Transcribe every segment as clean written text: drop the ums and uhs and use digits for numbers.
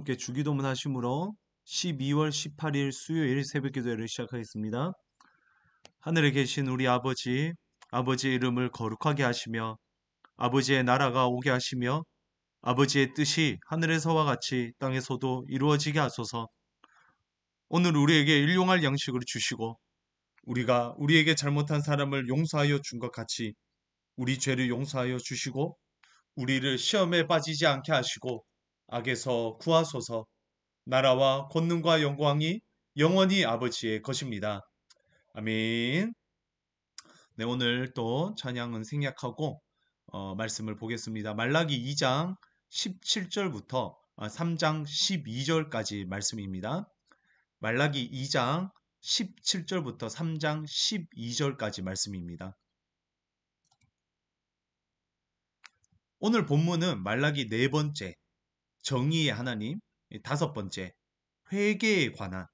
함께 주기도문 하심으로 12월 18일 수요일 새벽기도회를 시작하겠습니다. 하늘에 계신 우리 아버지, 아버지의 이름을 거룩하게 하시며 아버지의 나라가 오게 하시며 아버지의 뜻이 하늘에서와 같이 땅에서도 이루어지게 하소서. 오늘 우리에게 일용할 양식을 주시고 우리가 우리에게 잘못한 사람을 용서하여 준 것 같이 우리 죄를 용서하여 주시고 우리를 시험에 빠지지 않게 하시고 악에서 구하소서. 나라와 권능과 영광이 영원히 아버지의 것입니다. 아멘. 네, 오늘 또 찬양은 생략하고 말씀을 보겠습니다. 말라기 2장 17절부터 3장 12절까지 말씀입니다. 말라기 2장 17절부터 3장 12절까지 말씀입니다. 오늘 본문은 말라기 네 번째, 정의의 하나님, 다섯 번째, 회개에 관한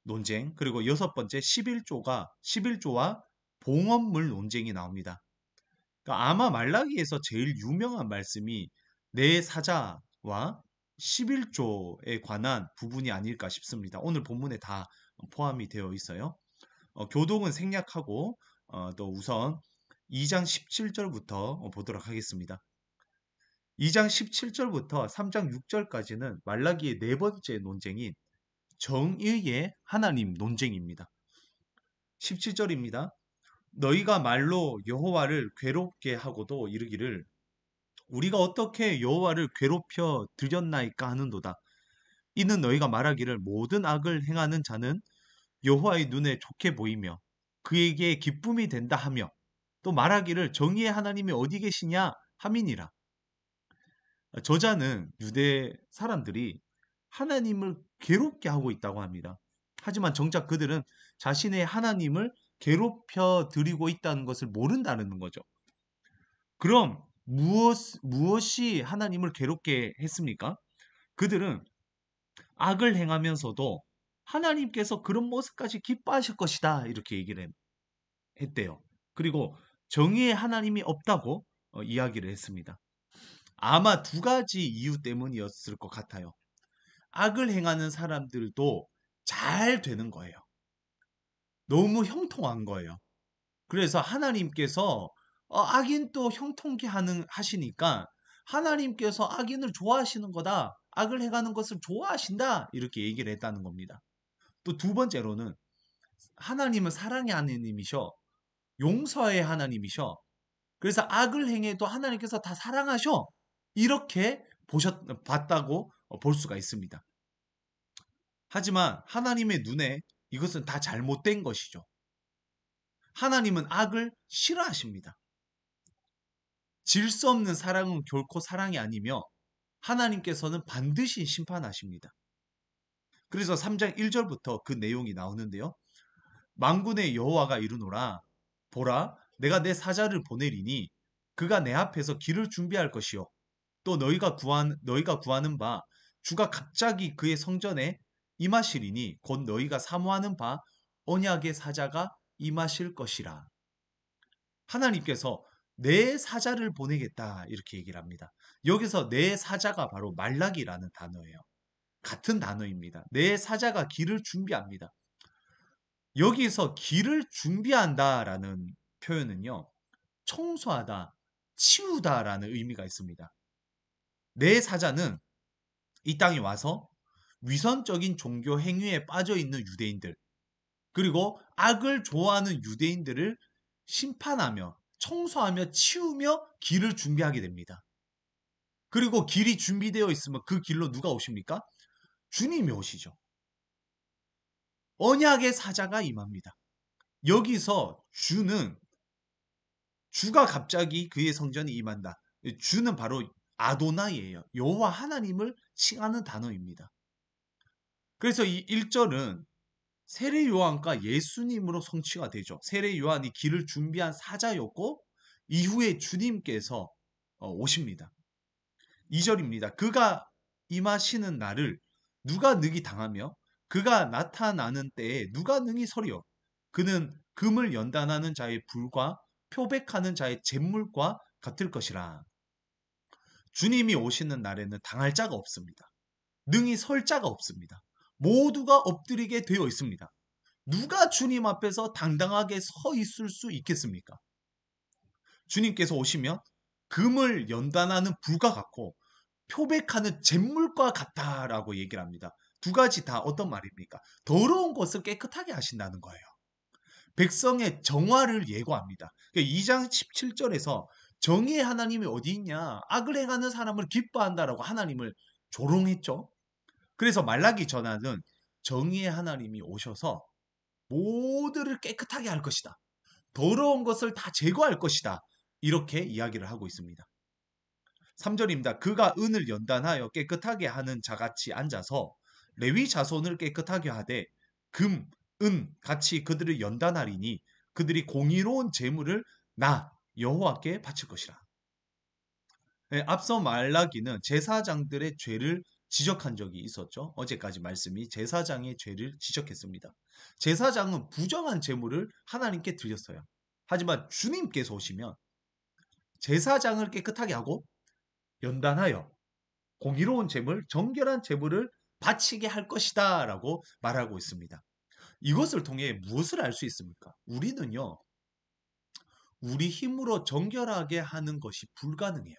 논쟁, 그리고 여섯 번째 11조와 봉헌물 논쟁이 나옵니다. 그러니까 아마 말라기에서 제일 유명한 말씀이 내 사자와 11조에 관한 부분이 아닐까 싶습니다. 오늘 본문에 다 포함이 되어 있어요. 교독은 생략하고 또 우선 2장 17절부터 보도록 하겠습니다. 2장 17절부터 3장 6절까지는 말라기의 네 번째 논쟁인 정의의 하나님 논쟁입니다. 17절입니다. 너희가 말로 여호와를 괴롭게 하고도 이르기를 우리가 어떻게 여호와를 괴롭혀 드렸나이까 하는도다. 이는 너희가 말하기를 모든 악을 행하는 자는 여호와의 눈에 좋게 보이며 그에게 기쁨이 된다 하며 또 말하기를 정의의 하나님이 어디 계시냐 함이니라. 저자는 유대 사람들이 하나님을 괴롭게 하고 있다고 합니다. 하지만 정작 그들은 자신의 하나님을 괴롭혀 드리고 있다는 것을 모른다는 거죠. 그럼 무엇이 하나님을 괴롭게 했습니까? 그들은 악을 행하면서도 하나님께서 그런 모습까지 기뻐하실 것이다 이렇게 얘기를 했대요. 그리고 정의의 하나님이 없다고 이야기를 했습니다. 아마 두 가지 이유 때문이었을 것 같아요. 악을 행하는 사람들도 잘 되는 거예요. 너무 형통한 거예요. 그래서 하나님께서 악인도 형통케 하시니까 하나님께서 악인을 좋아하시는 거다. 악을 행하는 것을 좋아하신다. 이렇게 얘기를 했다는 겁니다. 또 두 번째로는 하나님은 사랑의 하나님이셔. 용서의 하나님이셔. 그래서 악을 행해도 하나님께서 다 사랑하셔. 이렇게 봤다고 볼 수가 있습니다. 하지만 하나님의 눈에 이것은 다 잘못된 것이죠. 하나님은 악을 싫어하십니다. 질서 없는 사랑은 결코 사랑이 아니며 하나님께서는 반드시 심판하십니다. 그래서 3장 1절부터 그 내용이 나오는데요. 만군의 여호와가 이르노라 보라 내가 내 사자를 보내리니 그가 내 앞에서 길을 준비할 것이요 또 너희가 구하는 바 주가 갑자기 그의 성전에 임하시리니 곧 너희가 사모하는 바 언약의 사자가 임하실 것이라. 하나님께서 내 사자를 보내겠다 이렇게 얘기를 합니다. 여기서 내 사자가 바로 말라기라는 단어예요. 같은 단어입니다. 내 사자가 길을 준비합니다. 여기서 길을 준비한다라는 표현은요. 청소하다, 치우다라는 의미가 있습니다. 내 사자는 이 땅에 와서 위선적인 종교 행위에 빠져 있는 유대인들, 그리고 악을 좋아하는 유대인들을 심판하며 청소하며 치우며 길을 준비하게 됩니다. 그리고 길이 준비되어 있으면 그 길로 누가 오십니까? 주님이 오시죠. 언약의 사자가 임합니다. 여기서 주가 갑자기 그의 성전에 임한다. 주는 바로 아도나이예요. 여호와 하나님을 칭하는 단어입니다. 그래서 이 1절은 세례 요한과 예수님으로 성취가 되죠. 세례 요한이 길을 준비한 사자였고 이후에 주님께서 오십니다. 2절입니다. 그가 임하시는 날을 누가 능히 당하며 그가 나타나는 때에 누가 능히 서리요. 그는 금을 연단하는 자의 불과 표백하는 자의 잿물과 같을 것이라. 주님이 오시는 날에는 당할 자가 없습니다. 능히 설 자가 없습니다. 모두가 엎드리게 되어 있습니다. 누가 주님 앞에서 당당하게 서 있을 수 있겠습니까? 주님께서 오시면 금을 연단하는 불과 같고 표백하는 잿물과 같다라고 얘기를 합니다. 두 가지 다 어떤 말입니까? 더러운 것을 깨끗하게 하신다는 거예요. 백성의 정화를 예고합니다. 2장 17절에서 정의의 하나님이 어디 있냐? 악을 행하는 사람을 기뻐한다라고 하나님을 조롱했죠. 그래서 말라기 전하는 정의의 하나님이 오셔서 모두를 깨끗하게 할 것이다. 더러운 것을 다 제거할 것이다. 이렇게 이야기를 하고 있습니다. 3절입니다. 그가 은을 연단하여 깨끗하게 하는 자같이 앉아서 레위 자손을 깨끗하게 하되 금, 은 같이 그들을 연단하리니 그들이 공의로운 제물을 나 여호와께 바칠 것이라. 네, 앞서 말라기는 제사장들의 죄를 지적한 적이 있었죠. 어제까지 말씀이 제사장의 죄를 지적했습니다. 제사장은 부정한 제물을 하나님께 드렸어요. 하지만 주님께서 오시면 제사장을 깨끗하게 하고 연단하여 공의로운 제물, 정결한 제물을 바치게 할 것이다 라고 말하고 있습니다. 이것을 통해 무엇을 알 수 있습니까? 우리는요, 우리 힘으로 정결하게 하는 것이 불가능해요.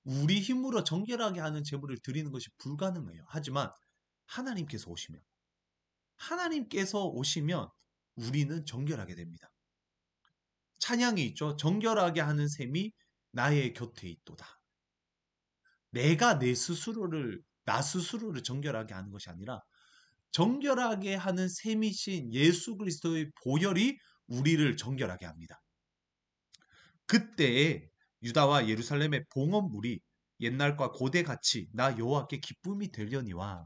우리 힘으로 정결하게 하는 제물을 드리는 것이 불가능해요. 하지만 하나님께서 오시면 우리는 정결하게 됩니다. 찬양이 있죠. 정결하게 하는 셈이 나의 곁에 있도다. 내가 나 스스로를 정결하게 하는 것이 아니라 정결하게 하는 셈이신 예수 그리스도의 보혈이 우리를 정결하게 합니다. 그때에 유다와 예루살렘의 봉헌물이 옛날과 고대같이 나 여호와께 기쁨이 되려니와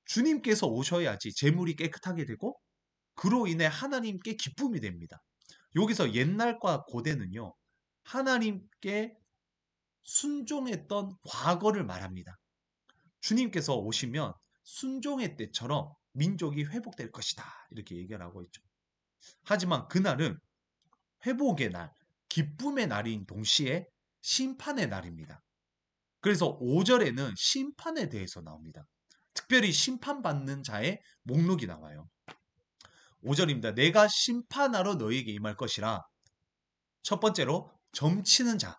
주님께서 오셔야지 제물이 깨끗하게 되고 그로 인해 하나님께 기쁨이 됩니다. 여기서 옛날과 고대는요. 하나님께 순종했던 과거를 말합니다. 주님께서 오시면 순종의 때처럼 민족이 회복될 것이다. 이렇게 얘기를 하고 있죠. 하지만 그날은 회복의 날, 기쁨의 날인 동시에 심판의 날입니다. 그래서 5절에는 심판에 대해서 나옵니다. 특별히 심판받는 자의 목록이 나와요. 5절입니다. 내가 심판하러 너에게 임할 것이라. 첫 번째로 점치는 자,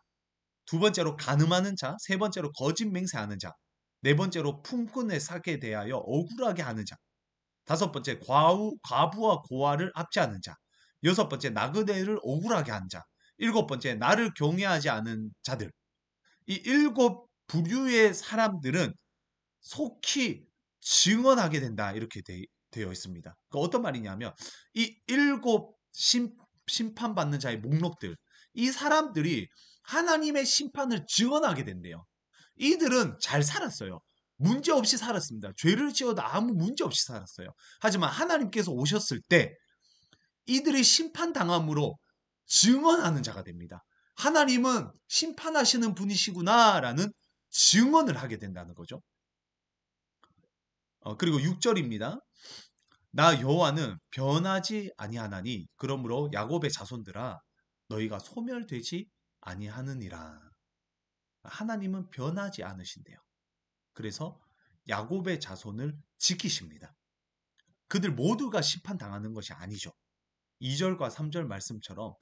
두 번째로 간음하는 자, 세 번째로 거짓 맹세하는 자, 네 번째로 품꾼의 사기에 대하여 억울하게 하는 자, 다섯 번째 과부와 고아를 압제하는 자, 여섯 번째 나그네를 억울하게 한 자, 일곱 번째 나를 경외하지 않은 자들. 이 일곱 부류의 사람들은 속히 증언하게 된다 이렇게 되어 있습니다. 그러니까 어떤 말이냐면 이 일곱 심판받는 자의 목록들, 이 사람들이 하나님의 심판을 증언하게 된대요. 이들은 잘 살았어요. 문제 없이 살았습니다. 죄를 지어도 아무 문제 없이 살았어요. 하지만 하나님께서 오셨을 때 이들이 심판당함으로 증언하는 자가 됩니다. 하나님은 심판하시는 분이시구나라는 증언을 하게 된다는 거죠. 그리고 6절입니다. 나 여호와는 변하지 아니하나니 그러므로 야곱의 자손들아 너희가 소멸되지 아니하느니라. 하나님은 변하지 않으신대요. 그래서 야곱의 자손을 지키십니다. 그들 모두가 심판당하는 것이 아니죠. 2절과 3절 말씀처럼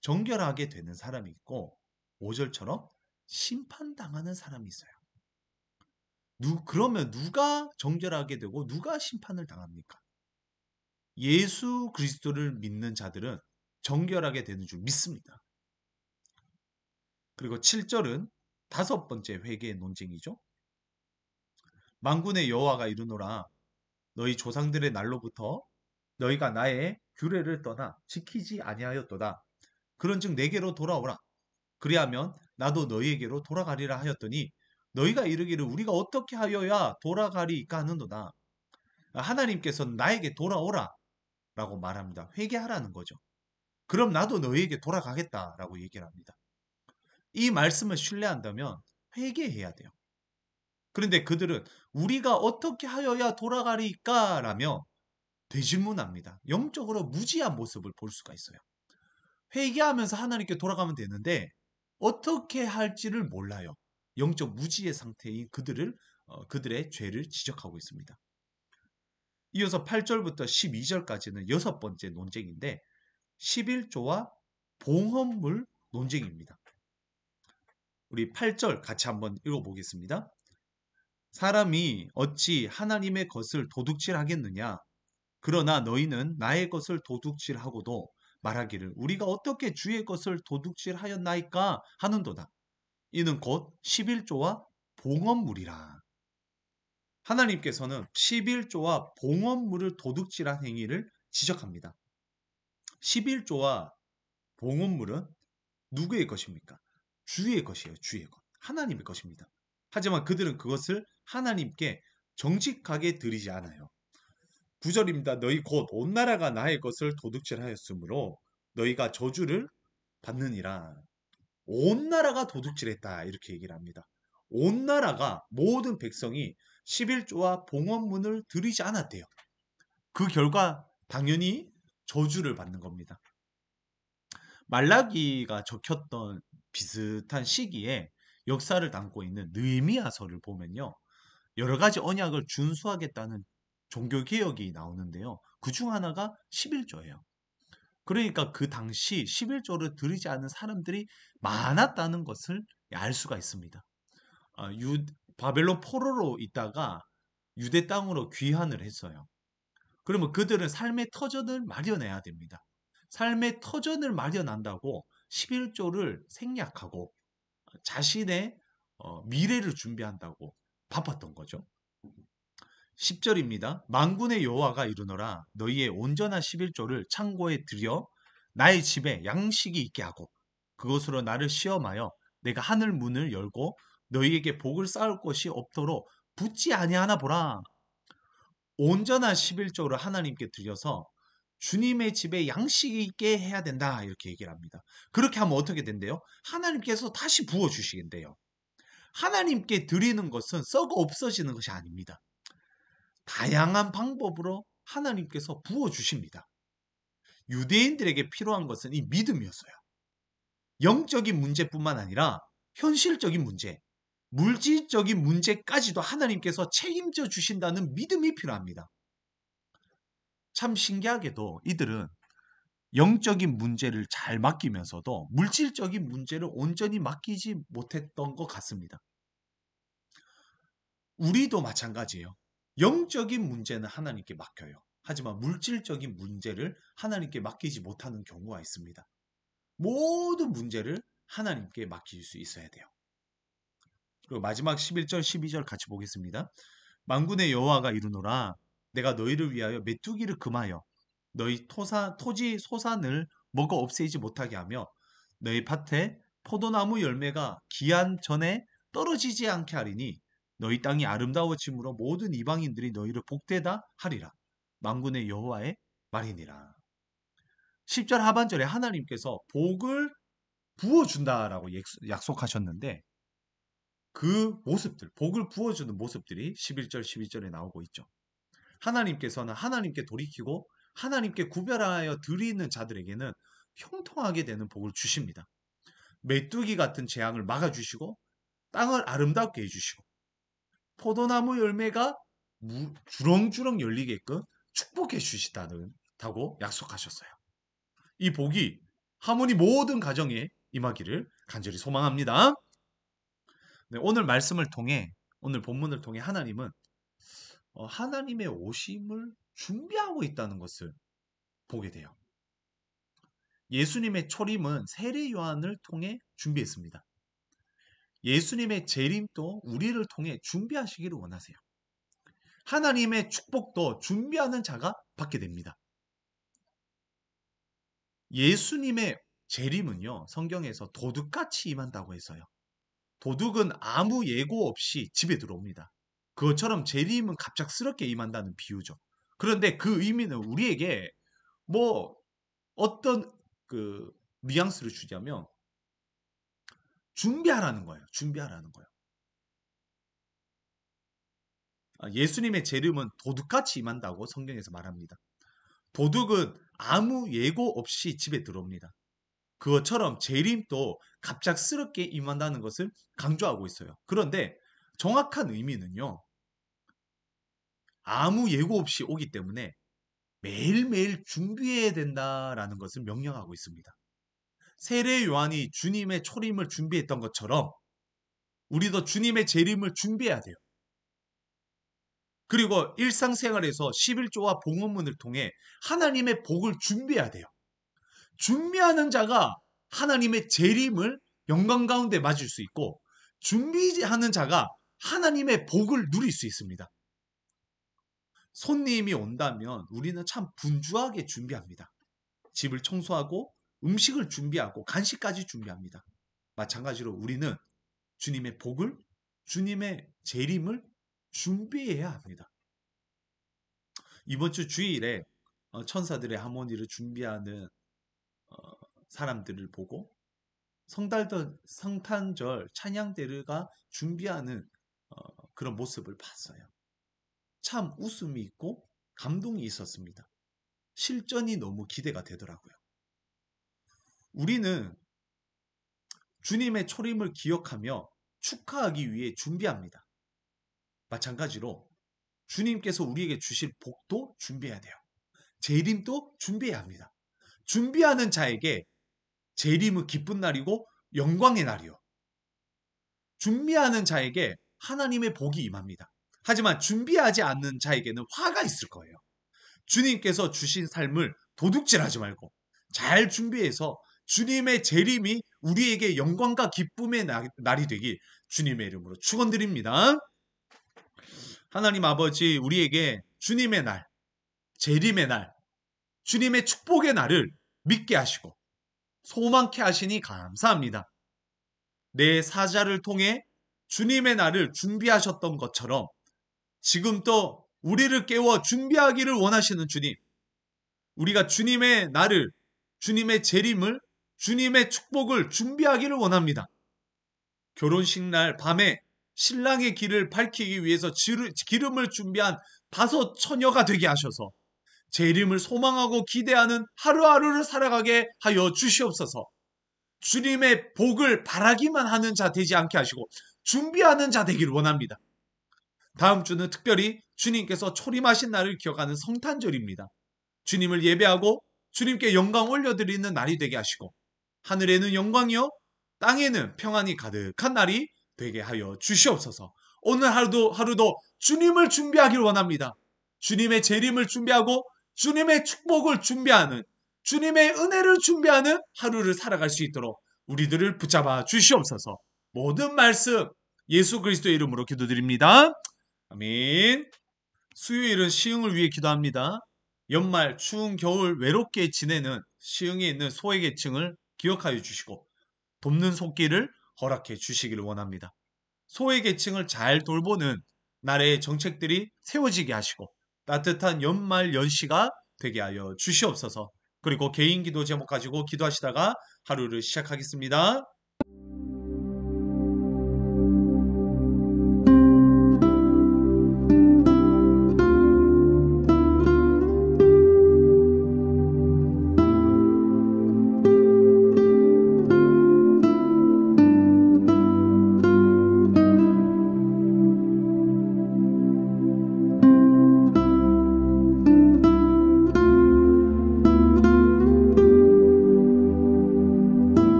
정결하게 되는 사람이 있고 5절처럼 심판당하는 사람이 있어요. 그러면 누가 정결하게 되고 누가 심판을 당합니까? 예수 그리스도를 믿는 자들은 정결하게 되는 줄 믿습니다. 그리고 7절은 다섯 번째 회개의 논쟁이죠. 만군의 여호와가 이르노라 너희 조상들의 날로부터 너희가 나의 규례를 떠나 지키지 아니하였도다. 그런즉 내게로 돌아오라. 그리하면 나도 너희에게로 돌아가리라 하였더니 너희가 이르기를 우리가 어떻게 하여야 돌아가리까 하는도다. 하나님께서는 나에게 돌아오라 라고 말합니다. 회개하라는 거죠. 그럼 나도 너희에게 돌아가겠다라고 얘기를 합니다. 이 말씀을 신뢰한다면 회개해야 돼요. 그런데 그들은 우리가 어떻게 하여야 돌아가리까 라며 되질문합니다. 영적으로 무지한 모습을 볼 수가 있어요. 회개하면서 하나님께 돌아가면 되는데 어떻게 할지를 몰라요. 영적 무지의 상태인 그들을 그들의 죄를 지적하고 있습니다. 이어서 8절부터 12절까지는 여섯 번째 논쟁인데 11조와 봉헌물 논쟁입니다. 우리 8절 같이 한번 읽어보겠습니다. 사람이 어찌 하나님의 것을 도둑질하겠느냐? 그러나 너희는 나의 것을 도둑질하고도 말하기를 우리가 어떻게 주의 것을 도둑질하였나이까 하는도다. 이는 곧 11조와 봉헌물이라. 하나님께서는 11조와 봉헌물을 도둑질한 행위를 지적합니다. 11조와 봉헌물은 누구의 것입니까? 주의 것이에요. 주의 것. 하나님의 것입니다. 하지만 그들은 그것을 하나님께 정직하게 드리지 않아요. 9절입니다. 너희 곧 온 나라가 나의 것을 도둑질하였으므로 너희가 저주를 받느니라. 온 나라가 도둑질했다 이렇게 얘기를 합니다. 온 나라가 모든 백성이 11조와 봉헌문을 드리지 않았대요. 그 결과 당연히 저주를 받는 겁니다. 말라기가 적혔던 비슷한 시기에 역사를 담고 있는 느헤미야서를 보면요. 여러 가지 언약을 준수하겠다는 종교개혁이 나오는데요. 그 중 하나가 11조예요. 그러니까 그 당시 11조를 드리지 않는 사람들이 많았다는 것을 알 수가 있습니다. 바벨론 포로로 있다가 유대 땅으로 귀환을 했어요. 그러면 그들은 삶의 터전을 마련해야 됩니다. 삶의 터전을 마련한다고 11조를 생략하고 자신의 미래를 준비한다고 바빴던 거죠. 10절입니다. 만군의 여호와가 이르노라 너희의 온전한 11조를 창고에 들여 나의 집에 양식이 있게 하고 그것으로 나를 시험하여 내가 하늘 문을 열고 너희에게 복을 쌓을 것이 없도록 붙지 아니하나 보라. 온전한 11조를 하나님께 드려서 주님의 집에 양식이 있게 해야 된다 이렇게 얘기를 합니다. 그렇게 하면 어떻게 된대요? 하나님께서 다시 부어주시겠대요. 하나님께 드리는 것은 썩어 없어지는 것이 아닙니다. 다양한 방법으로 하나님께서 부어주십니다. 유대인들에게 필요한 것은 이 믿음이었어요. 영적인 문제뿐만 아니라 현실적인 문제, 물질적인 문제까지도 하나님께서 책임져 주신다는 믿음이 필요합니다. 참 신기하게도 이들은 영적인 문제를 잘 맡기면서도 물질적인 문제를 온전히 맡기지 못했던 것 같습니다. 우리도 마찬가지예요. 영적인 문제는 하나님께 맡겨요. 하지만 물질적인 문제를 하나님께 맡기지 못하는 경우가 있습니다. 모든 문제를 하나님께 맡길 수 있어야 돼요. 그리고 마지막 11절, 12절 같이 보겠습니다. 만군의 여호와가 이르노라 내가 너희를 위하여 메뚜기를 금하여 너희 토지 소산을 먹어 없애지 못하게 하며 너희 밭에 포도나무 열매가 기한 전에 떨어지지 않게 하리니 너희 땅이 아름다워짐으로 모든 이방인들이 너희를 복되다 하리라. 만군의 여호와의 말이니라. 10절 하반절에 하나님께서 복을 부어준다라고 약속하셨는데 그 모습들, 복을 부어주는 모습들이 11절, 12절에 나오고 있죠. 하나님께서는 하나님께 돌이키고 하나님께 구별하여 드리는 자들에게는 형통하게 되는 복을 주십니다. 메뚜기 같은 재앙을 막아주시고 땅을 아름답게 해주시고 포도나무 열매가 주렁주렁 열리게끔 축복해 주시다고 약속하셨어요. 이 복이 하모니 모든 가정에 임하기를 간절히 소망합니다. 네, 오늘 본문을 통해 하나님은 하나님의 오심을 준비하고 있다는 것을 보게 돼요. 예수님의 초림은 세례 요한을 통해 준비했습니다. 예수님의 재림도 우리를 통해 준비하시기를 원하세요. 하나님의 축복도 준비하는 자가 받게 됩니다. 예수님의 재림은요, 성경에서 도둑같이 임한다고 해서요. 도둑은 아무 예고 없이 집에 들어옵니다. 그것처럼 재림은 갑작스럽게 임한다는 비유죠. 그런데 그 의미는 우리에게 뭐 어떤 그 뉘앙스를 주자면 준비하라는 거예요. 준비하라는 거예요. 예수님의 재림은 도둑같이 임한다고 성경에서 말합니다. 도둑은 아무 예고 없이 집에 들어옵니다. 그것처럼 재림도 갑작스럽게 임한다는 것을 강조하고 있어요. 그런데 정확한 의미는요. 아무 예고 없이 오기 때문에 매일매일 준비해야 된다라는 것을 명령하고 있습니다. 세례 요한이 주님의 초림을 준비했던 것처럼 우리도 주님의 재림을 준비해야 돼요. 그리고 일상생활에서 11조와 봉헌문을 통해 하나님의 복을 준비해야 돼요. 준비하는 자가 하나님의 재림을 영광 가운데 맞을 수 있고, 준비하는 자가 하나님의 복을 누릴 수 있습니다. 손님이 온다면 우리는 참 분주하게 준비합니다. 집을 청소하고 음식을 준비하고 간식까지 준비합니다. 마찬가지로 우리는 주님의 복을, 주님의 재림을 준비해야 합니다. 이번 주 주일에 천사들의 하모니를 준비하는 사람들을 보고 성탄절 찬양대회가 준비하는 그런 모습을 봤어요. 참 웃음이 있고 감동이 있었습니다. 실전이 너무 기대가 되더라고요. 우리는 주님의 초림을 기억하며 축하하기 위해 준비합니다. 마찬가지로 주님께서 우리에게 주실 복도 준비해야 돼요. 재림도 준비해야 합니다. 준비하는 자에게 재림은 기쁜 날이고 영광의 날이요. 준비하는 자에게 하나님의 복이 임합니다. 하지만 준비하지 않는 자에게는 화가 있을 거예요. 주님께서 주신 삶을 도둑질하지 말고 잘 준비해서 주님의 재림이 우리에게 영광과 기쁨의 날이 되길 주님의 이름으로 축원드립니다. 하나님 아버지, 우리에게 주님의 날, 재림의 날, 주님의 축복의 날을 믿게 하시고 소망케 하시니 감사합니다. 내 사자를 통해 주님의 날을 준비하셨던 것처럼 지금 또 우리를 깨워 준비하기를 원하시는 주님, 우리가 주님의 날을, 주님의 재림을, 주님의 축복을 준비하기를 원합니다. 결혼식 날 밤에 신랑의 길을 밝히기 위해서 기름을 준비한 5 처녀가 되게 하셔서 재림을 소망하고 기대하는 하루하루를 살아가게 하여 주시옵소서. 주님의 복을 바라기만 하는 자 되지 않게 하시고 준비하는 자 되기를 원합니다. 다음 주는 특별히 주님께서 초림하신 날을 기억하는 성탄절입니다. 주님을 예배하고 주님께 영광 올려드리는 날이 되게 하시고 하늘에는 영광이요 땅에는 평안이 가득한 날이 되게 하여 주시옵소서. 오늘 하루도 주님을 준비하기를 원합니다. 주님의 재림을 준비하고 주님의 축복을 준비하는, 주님의 은혜를 준비하는 하루를 살아갈 수 있도록 우리들을 붙잡아 주시옵소서. 모든 말씀 예수 그리스도의 이름으로 기도드립니다. 아멘. 수요일은 시흥을 위해 기도합니다. 연말 추운 겨울 외롭게 지내는 시흥에 있는 소외계층을 기억하여 주시고 돕는 손길을 허락해 주시기를 원합니다. 소외계층을 잘 돌보는 나라의 정책들이 세워지게 하시고 따뜻한 연말 연시가 되게 하여 주시옵소서. 그리고 개인 기도 제목 가지고 기도하시다가 하루를 시작하겠습니다.